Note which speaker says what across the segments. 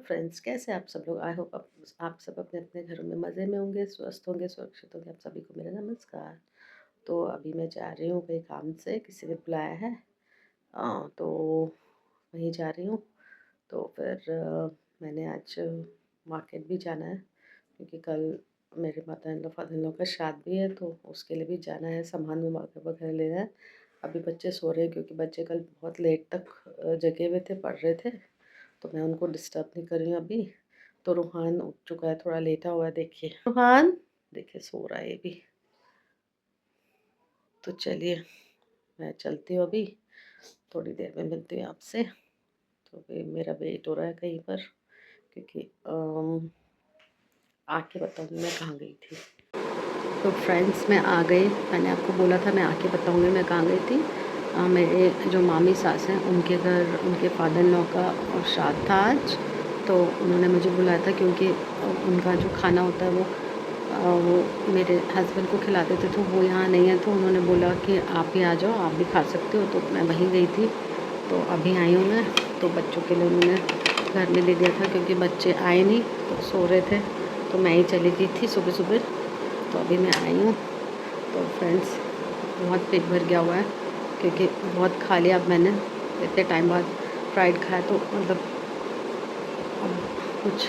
Speaker 1: Friends, कैसे हैं आप सब लोग? आई होप आप सब अपने अपने घरों में मज़े में होंगे, स्वस्थ होंगे, सुरक्षित होंगे। आप सभी को मेरा नमस्कार। तो अभी मैं जा रही हूँ कहीं काम से, किसी ने बुलाया है। तो वहीं जा रही हूँ। तो फिर मैंने आज मार्केट भी जाना है, क्योंकि कल मेरे mother in law father in law का श्राद्ध भी है, तो उसके लिए भी जाना है, सामान वगैरह लेना है। अभी बच्चे सो रहे हैं, क्योंकि बच्चे कल बहुत लेट तक जगे हुए थे, पढ़ रहे थे, तो मैं उनको डिस्टर्ब नहीं कर रही हूँ अभी। तो रूहान उठ चुका है, थोड़ा लेटा हुआ है। देखिए रूहान, देखिए सो रहा है ये भी। तो चलिए मैं चलती हूँ अभी, थोड़ी देर में मिलती हूँ आपसे। तो अभी मेरा वेट हो रहा है कहीं पर, क्योंकि आके बताऊँगी मैं कहाँ गई थी। तो फ्रेंड्स मैं आ गई, मैंने आपको बोला था मैं आके बताऊँगी मैं कहाँ गई थी। मेरे जो मामी सास हैं उनके घर उनके फादर इन लॉ का श्राद्ध था आज। तो उन्होंने मुझे बुलाया था, क्योंकि उनका जो खाना होता है वो मेरे हस्बैंड को खिलाते थे, तो वो यहाँ नहीं है, तो उन्होंने बोला कि आप ही आ जाओ, आप भी खा सकते हो। तो मैं वहीं गई थी, तो अभी आई हूँ मैं। तो बच्चों के लिए उन्होंने घर में दे दिया था, क्योंकि बच्चे आए नहीं, तो सो रहे थे, तो मैं ही चली गई थी सुबह सुबह। तो अभी मैं आई हूँ। तो फ्रेंड्स बहुत पेट भर गया हुआ है, क्योंकि बहुत खा लिया अब मैंने, इतने टाइम बाद फ्राइड खाया, तो मतलब अब कुछ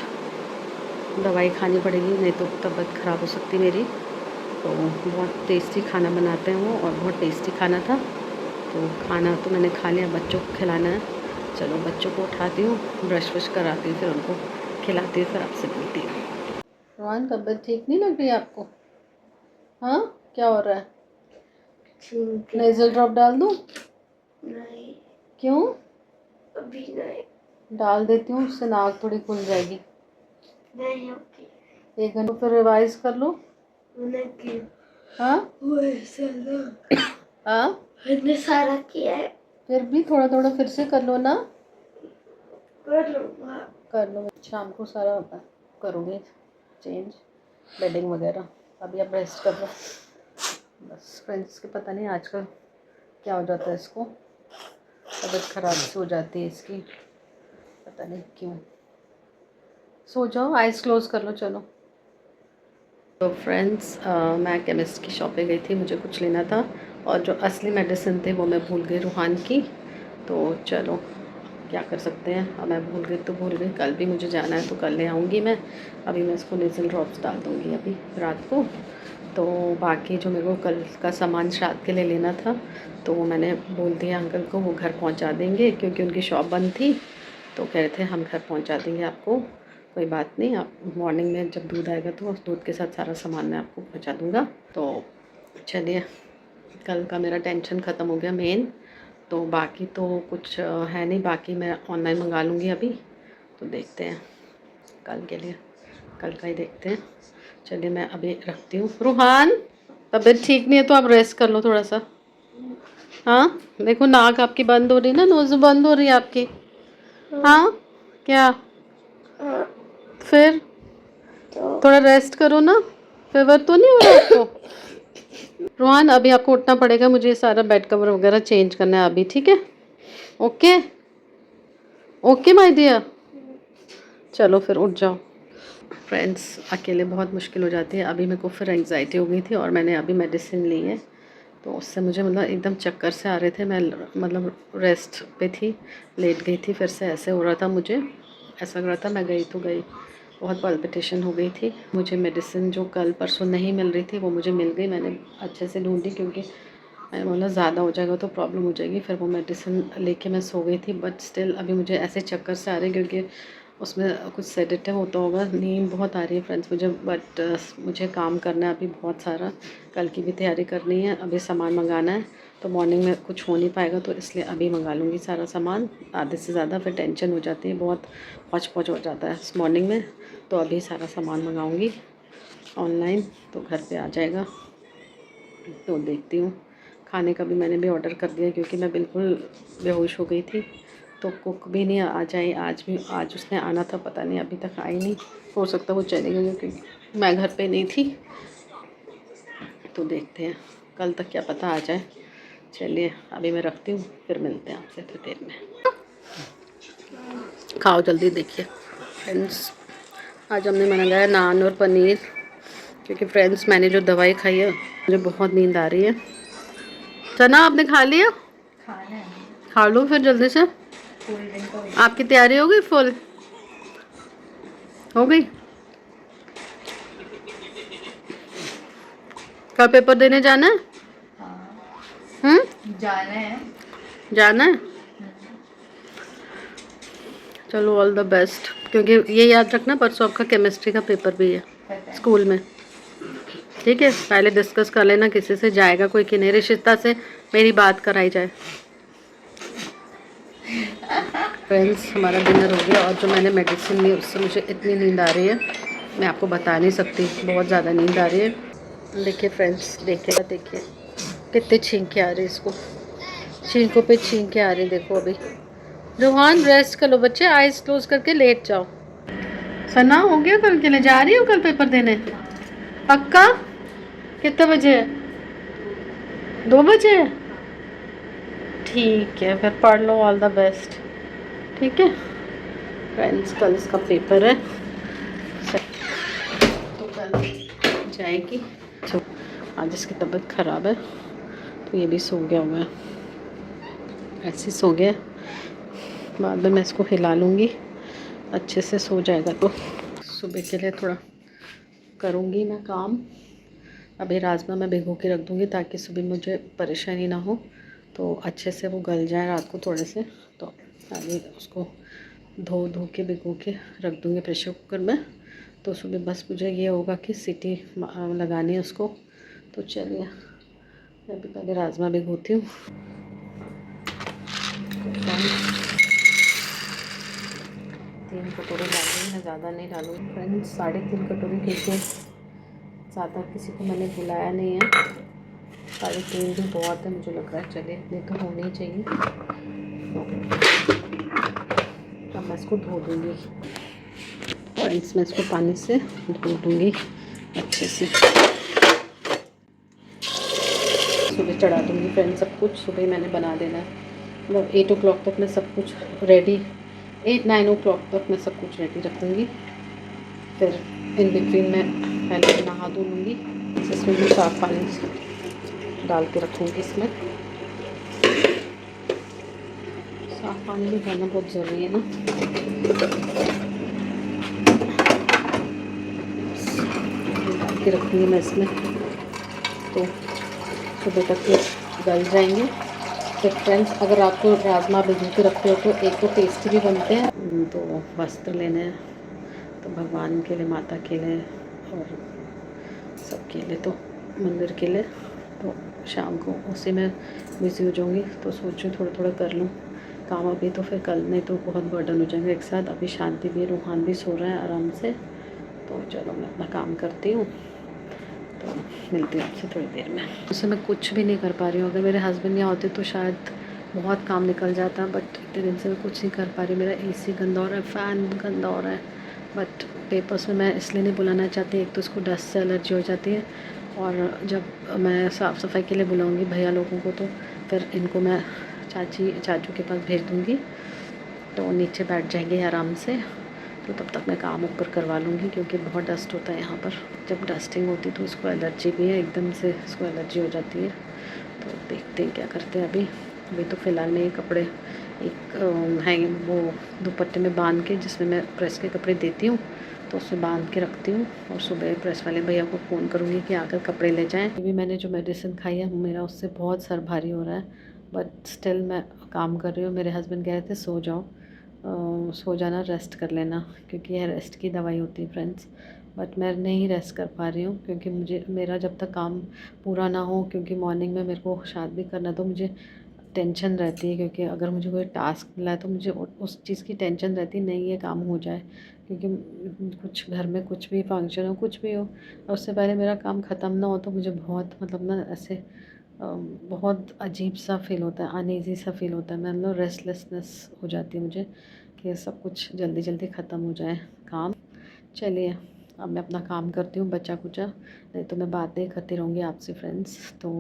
Speaker 1: दवाई खानी पड़ेगी, नहीं तो तबीयत ख़राब हो सकती मेरी। तो बहुत टेस्टी खाना बनाते हैं वो, और बहुत टेस्टी खाना था। तो खाना तो मैंने खा लिया, बच्चों को खिलाना है। चलो बच्चों को उठाती हूँ, ब्रश वश कराती हूँ, फिर उनको खिलाती हूँ, फिर आपसे मिलती हूँ। रोहन, तबीयत ठीक नहीं लग रही है आपको? हाँ, क्या हो रहा है? नेज़ल ड्रॉप डाल दूँ?
Speaker 2: नहीं,
Speaker 1: क्यों?
Speaker 2: अभी नहीं।
Speaker 1: डाल देती हूँ, उससे नाक थोड़ी खुल जाएगी।
Speaker 2: नहीं होगी।
Speaker 1: 1 घंटे फिर रिवाइज कर लो।
Speaker 2: नहीं,
Speaker 1: हाँ
Speaker 2: वैसे ना
Speaker 1: हाँ,
Speaker 2: मैंने सारा किया है।
Speaker 1: फिर भी थोड़ा थोड़ा फिर से कर लो ना।
Speaker 2: कर लूँगा।
Speaker 1: कर लो, शाम को सारा करोगे चेंज, बेडिंग वगैरह। अभी आप रेस्ट कर लो बस। फ्रेंड्स के पता नहीं आजकल क्या हो जाता है इसको, तबीयत ख़राब सी हो जाती है इसकी, पता नहीं क्यों। सो जाओ, आइज़ क्लोज कर लो, चलो। तो फ्रेंड्स मैं केमिस्ट की शॉप पे गई थी, मुझे कुछ लेना था, और जो असली मेडिसिन थे वो मैं भूल गई रूहान की। तो चलो क्या कर सकते हैं, अब मैं भूल गई तो भूल गई, कल भी मुझे जाना है तो कल ले आऊँगी मैं। अभी मैं इसको नेज़ल ड्रॉप्स डाल दूँगी अभी रात को। तो बाकी जो मेरे को कल का सामान श्राद्ध के लिए लेना था, तो वो मैंने बोल दिया अंकल को, वो घर पहुँचा देंगे, क्योंकि उनकी शॉप बंद थी। तो कह रहे थे हम घर पहुँचा देंगे आपको, कोई बात नहीं, आप मॉर्निंग में जब दूध आएगा तो उस दूध के साथ सारा सामान मैं आपको पहुँचा दूँगा। तो चलिए, कल का मेरा टेंशन ख़त्म हो गया मेन। तो बाकी तो कुछ है नहीं, बाकी मैं ऑनलाइन मंगा लूँगी अभी। तो देखते हैं कल के लिए, कल का ही देखते हैं। चलिए मैं अभी रखती हूँ। रूहान, तबीयत ठीक नहीं है तो आप रेस्ट कर लो थोड़ा सा। हाँ, देखो नाक आपकी बंद हो रही है ना, नोज़ बंद हो रही है आपकी। हाँ, क्या? फिर
Speaker 2: तो
Speaker 1: थोड़ा रेस्ट करो ना, फीवर तो नहीं हो रहा आपको? रोहन, अभी आपको उठना पड़ेगा, मुझे ये सारा बेड कवर वगैरह चेंज करना है अभी, ठीक है? ओके ओके माय डियर, चलो फिर उठ जाओ। फ्रेंड्स अकेले बहुत मुश्किल हो जाती है, अभी मेरे को फिर एंग्जाइटी हो गई थी, और मैंने अभी मेडिसिन ली है, तो उससे मुझे मतलब एकदम चक्कर से आ रहे थे। मैं मतलब रेस्ट पे थी, लेट गई थी, फिर से ऐसे हो रहा था मुझे, ऐसा लग रहा था मैं गई तो गई, बहुत पल्पिटेशन हो गई थी। मुझे मेडिसिन जो कल परसों नहीं मिल रही थी वो मुझे मिल गई, मैंने अच्छे से ढूंढी, क्योंकि मैंने बोला ज़्यादा हो जाएगा तो प्रॉब्लम हो जाएगी। फिर वो मेडिसिन लेके मैं सो गई थी, बट स्टिल अभी मुझे ऐसे चक्कर से आ रहे, क्योंकि उसमें कुछ सेडेटिव होता होगा। नींद बहुत आ रही है फ्रेंड्स मुझे, बट मुझे काम करना है अभी बहुत सारा, कल की भी तैयारी करनी है, अभी सामान मंगाना है। तो मॉर्निंग में कुछ हो नहीं पाएगा, तो इसलिए अभी मंगा लूँगी सारा सामान, आधे से ज़्यादा, फिर टेंशन हो जाती है, बहुत पौच पौच हो जाता है मॉर्निंग में। तो अभी सारा सामान मंगाऊँगी ऑनलाइन, तो घर पे आ जाएगा। तो देखती हूँ, खाने का भी मैंने भी ऑर्डर कर दिया, क्योंकि मैं बिल्कुल बेहोश हो गई थी। तो कुक भी नहीं आ जाए आज भी, आज उसने आना था, पता नहीं अभी तक आई नहीं, हो सकता वो चली गई, क्योंकि मैं घर पे नहीं थी। तो देखते हैं कल तक, क्या पता आ जाए। चलिए अभी मैं रखती हूँ, फिर मिलते हैं आपसे थोड़ी देर में। खाओ जल्दी, देखिए फ्रेंड्स आज हमने मंगाया नान और पनीर, क्योंकि फ्रेंड्स मैंने जो दवाई खाई है मुझे बहुत नींद आ रही है। सना आपने खा लिया?
Speaker 2: खाना है।
Speaker 1: खा लो फिर जल्दी से। आपकी तैयारी हो गई? फुल हो गई? कल पेपर देने जाना है?
Speaker 2: जाना है।
Speaker 1: जाना है। चलो ऑल द बेस्ट, क्योंकि ये याद रखना परसों आपका केमिस्ट्री का पेपर भी है स्कूल में, ठीक है? पहले डिस्कस कर लेना किसी से, जाएगा कोई कि नहीं, रिश्ता से मेरी बात कराई जाए। फ्रेंड्स हमारा डिनर हो गया, और जो मैंने मेडिसिन ली उससे मुझे इतनी नींद आ रही है मैं आपको बता नहीं सकती, बहुत ज़्यादा नींद आ रही है। देखिए फ्रेंड्स, देखिए कितने छींके आ रही है, इसको छींकों पे छींके आ रही, देखो अभी। रोहान रेस्ट कर लो बच्चे, आइज क्लोज करके लेट जाओ। सना हो गया कल के लिए? जा रही हो कल पेपर देने? पक्का? कितने बजे है? 2 बजे है? ठीक है फिर पढ़ लो, ऑल द बेस्ट, ठीक है फ्रेंड्स। कल इसका पेपर है तो कल जाएगी। तो आज इसकी तबीयत ख़राब है तो ये भी सो गया हुआ है, ऐसे सो गया। बाद में मैं इसको हिला लूँगी, अच्छे से सो जाएगा। तो सुबह के लिए थोड़ा करूँगी मैं काम। अभी राजमा मैं भिगो के रख दूँगी ताकि सुबह मुझे परेशानी ना हो, तो अच्छे से वो गल जाए रात को थोड़े से। तो अभी उसको धो के भिगो के रख दूँगी प्रेशर कुकर में, तो सुबह बस मुझे ये होगा कि सीटी लगानी है उसको। तो चलिए मैं अभी पहले राजमा भिगोती हूँ। 3 कटोरे डालूँगी, मैं ज़्यादा नहीं डालूँगी फ्रेंड्स, 3.5 कटोरी, क्योंकि ज़्यादा किसी को मैंने बुलाया नहीं है। 3.5 भी बहुत है मुझे लग रहा है, चलिए इतने तो होने ही चाहिए। अब मैं इसको धो दूँगी फ्रेंड्स, मैं इसको पानी से धो दूँगी अच्छे से। सुबह चढ़ा दूँगी फ्रेंड्स, सब कुछ सुबह मैंने बना देना है, मतलब 8 o'clock तक मैं सब कुछ रेडी, 8-9 o'clock तक मैं सब कुछ रेडी रखूँगी। फिर इन बिटवीन मैं पहले नहा धो लूँगी, इसमें मैं साफ़ पानी डाल के रखूँगी। इसमें साफ़ पानी भी डालना बहुत ज़रूरी है ना। डाल के रखूँगी मैं इसमें, तो सुबह तक ये गल जाएंगे। तो फ्रेंड्स अगर आपको राजमा भिगो के रखते हो तो एक तो टेस्टी भी बनते हैं। तो वस्त्र लेने हैं, तो भगवान के लिए, माता के लिए और सबके लिए, तो मंदिर के लिए, तो शाम को उसी में बिज़ी हो जाऊँगी। तो सोचूं थोड़ा थोड़ा कर लूँ काम अभी, तो फिर कल नहीं तो बहुत बर्डन हो जाएंगे एक साथ। अभी शांति भी, रूहान भी सो रहा है आराम से, तो चलो मैं अपना काम करती हूँ। तो मिलती हूँ आपसे थोड़ी देर में। उससे मैं कुछ भी नहीं कर पा रही हूँ, अगर मेरे हस्बैंड यहाँ होते तो शायद बहुत काम निकल जाता, बट इतने दिन से मैं कुछ नहीं कर पा रही। मेरा एसी गंदा हो रहा है, फ़ैन गंदा हो रहा है, बट पेपर्स में मैं इसलिए नहीं बुलाना चाहती, एक तो उसको डस्ट से एलर्जी हो जाती है, और जब मैं साफ़ सफाई के लिए बुलाऊँगी भैया लोगों को तो फिर इनको मैं चाचू के पास भेज दूँगी, तो नीचे बैठ जाएंगे आराम से। तो तब तक मैं काम ऊपर करवा लूँगी, क्योंकि बहुत डस्ट होता है यहाँ पर। जब डस्टिंग होती है तो इसको एलर्जी भी है, एकदम से इसको एलर्जी हो जाती है। तो देखते हैं क्या करते हैं। अभी तो फ़िलहाल मैं ये कपड़े एक है वो दुपट्टे में बांध के, जिसमें मैं प्रेस के कपड़े देती हूँ, तो उसमें बांध के रखती हूँ, और सुबह प्रेस वाले भैया को फ़ोन करूँगी कि आकर कपड़े ले जाएँ। अभी मैंने जो मेडिसिन खाई है मेरा उससे बहुत सर भारी हो रहा है, बट स्टिल मैं काम कर रही हूँ। मेरे हस्बैंड कह रहे थे सो जाओ, सो जाना, रेस्ट कर लेना, क्योंकि यह रेस्ट की दवाई होती है फ्रेंड्स। बट मैं नहीं रेस्ट कर पा रही हूँ, क्योंकि मेरा जब तक काम पूरा ना हो, क्योंकि मॉर्निंग में मेरे को शादी भी करना, तो मुझे टेंशन रहती है, क्योंकि अगर मुझे कोई टास्क मिला है तो मुझे उस चीज़ की टेंशन रहती है, नहीं ये काम हो जाए, क्योंकि कुछ घर में कुछ भी फंक्शन हो, कुछ भी हो, और उससे पहले मेरा काम ख़त्म ना हो तो मुझे बहुत, मतलब ना ऐसे बहुत अजीब सा फ़ील होता है, अनईज़ी सा फ़ील होता है, मतलब रेस्टलेसनेस हो जाती है मुझे कि सब कुछ जल्दी जल्दी ख़त्म हो जाए काम। चलिए अब मैं अपना काम करती हूँ, बचा कुचा, नहीं तो मैं बातें करती रहूँगी आपसे फ्रेंड्स। तो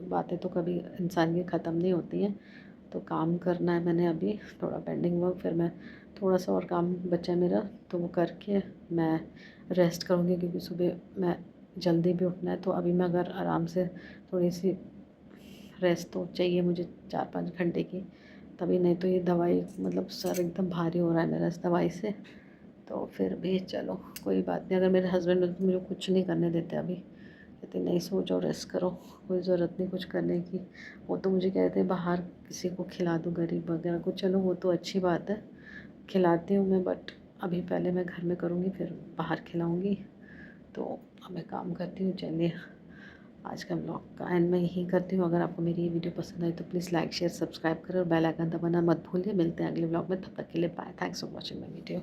Speaker 1: बातें तो कभी इंसान की ख़त्म नहीं होती हैं, तो काम करना है मैंने अभी थोड़ा पेंडिंग वर्क, फिर मैं थोड़ा सा और काम बचा है मेरा, तो वो करके मैं रेस्ट करूँगी, क्योंकि सुबह मैं जल्दी भी उठना है। तो अभी मैं अगर आराम से थोड़ी सी रेस्ट तो चाहिए मुझे 4-5 घंटे की, तभी, नहीं तो ये दवाई मतलब सर एकदम भारी हो रहा है मेरा इस दवाई से। तो फिर भी चलो कोई बात नहीं। अगर मेरे हस्बैंड तो मुझे कुछ नहीं करने देते अभी, कहते नहीं सो जाओ, रेस्ट करो, कोई ज़रूरत नहीं कुछ करने की। वो तो मुझे कहते हैं बाहर किसी को खिला दो, गरीब वगैरह को। चलो वो तो अच्छी बात है, खिलाती हूँ मैं, बट अभी पहले मैं घर में करूँगी फिर बाहर खिलाऊँगी। तो अब मैं काम करती हूँ। चलिए आज का ब्लॉग का एंड मैं यहीं करती हूँ। अगर आपको मेरी ये वीडियो पसंद आई तो प्लीज़ लाइक शेयर सब्सक्राइब करें और बेल आइकन दबाना मत भूलिए। मिलते हैं अगले ब्लॉग में, तब तक के लिए bye. Thanks for watching my video.